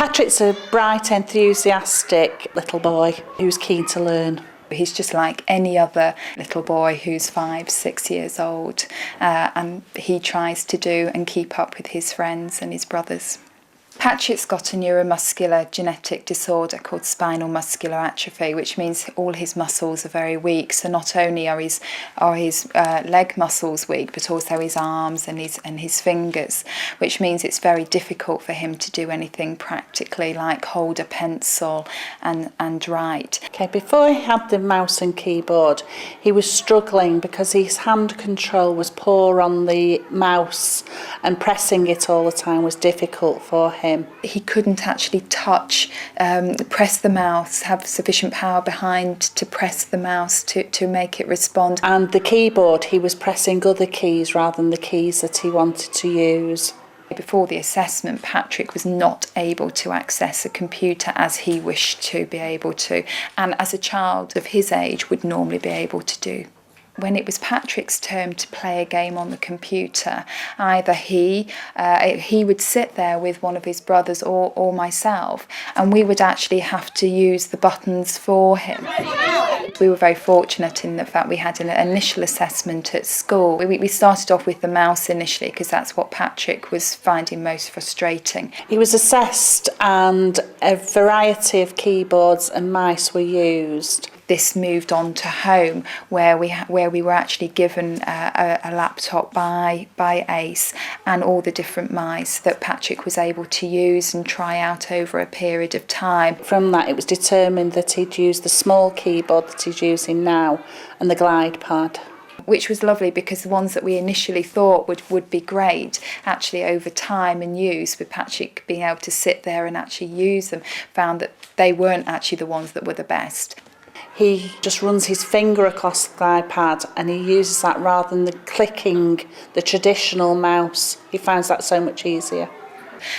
Patrick's a bright, enthusiastic little boy who's keen to learn. He's just like any other little boy who's 5, 6 years old, and he tries to do and keep up with his friends and his brothers. Patrick's got a neuromuscular genetic disorder called spinal muscular atrophy, which means all his muscles are very weak. So not only are his leg muscles weak, but also his arms and his fingers, which means it's very difficult for him to do anything practically like hold a pencil and write. Okay, before he had the mouse and keyboard, he was struggling because his hand control was poor on the mouse, and pressing it all the time was difficult for him. He couldn't actually touch, press the mouse, have sufficient power behind to press the mouse to make it respond. And the keyboard, he was pressing other keys rather than the keys that he wanted to use. Before the assessment, Patrick was not able to access a computer as he wished to be able to, and as a child of his age would normally be able to do. When it was Patrick's turn to play a game on the computer, either he would sit there with one of his brothers or myself, and we would actually have to use the buttons for him. We were very fortunate in the fact we had an initial assessment at school. We started off with the mouse initially because that's what Patrick was finding most frustrating. He was assessed and a variety of keyboards and mice were used. This moved on to home, where we were actually given a laptop by ACE and all the different mice that Patrick was able to use and try out over a period of time. From that, it was determined that he'd use the small keyboard that he's using now and the glide pad. Which was lovely because the ones that we initially thought would be great, actually over time and use, with Patrick being able to sit there and actually use them, found that they weren't actually the ones that were the best. He just runs his finger across the glide pad and he uses that rather than the clicking, the traditional mouse. He finds that so much easier.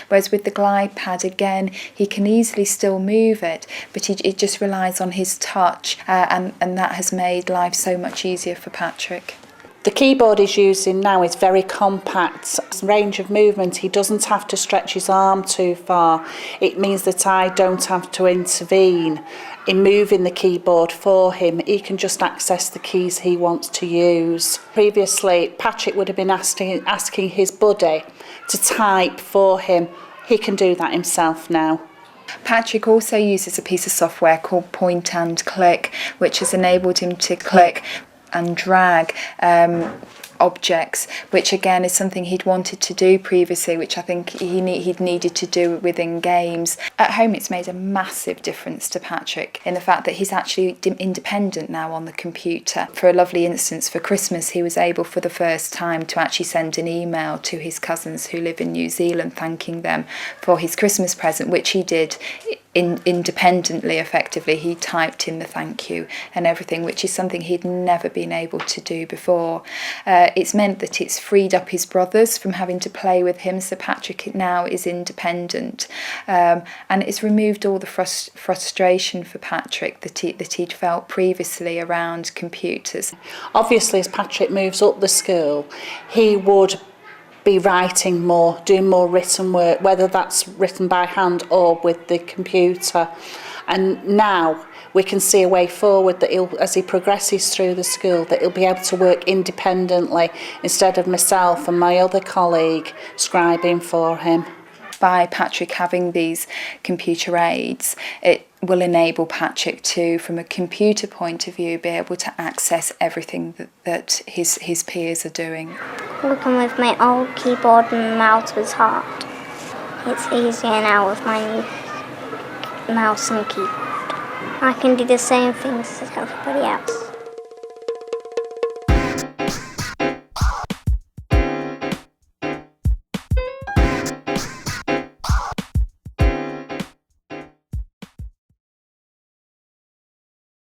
Whereas with the glide pad, again, he can easily still move it, but it just relies on his touch, and that has made life so much easier for Patrick. The keyboard he's using now is very compact. Range of movement, he doesn't have to stretch his arm too far. It means that I don't have to intervene in moving the keyboard for him. He can just access the keys he wants to use. Previously, Patrick would have been asking his buddy to type for him. He can do that himself now. Patrick also uses a piece of software called Point and Click, which has enabled him to click and drag objects, which again is something he'd wanted to do previously, which I think he'd needed to do within games. At home, it's made a massive difference to Patrick in the fact that he's actually independent now on the computer. For a lovely instance, for Christmas, he was able for the first time to actually send an email to his cousins who live in New Zealand, thanking them for his Christmas present, which he did independently. Effectively, he typed in the thank you and everything, which is something he'd never been able to do before. It's meant that it's freed up his brothers from having to play with him, so Patrick now is independent, and it's removed all the frustration for Patrick that he'd felt previously around computers. Obviously, as Patrick moves up the school, he would be writing more, doing more written work, whether that's written by hand or with the computer. And now we can see a way forward that as he progresses through the school, that he'll be able to work independently instead of myself and my other colleague scribing for him. By Patrick having these computer aids, it will enable Patrick to, from a computer point of view, be able to access everything that his peers are doing. Working with my old keyboard and mouse was hard. It's easier now with my new mouse and keyboard. I can do the same things as everybody else.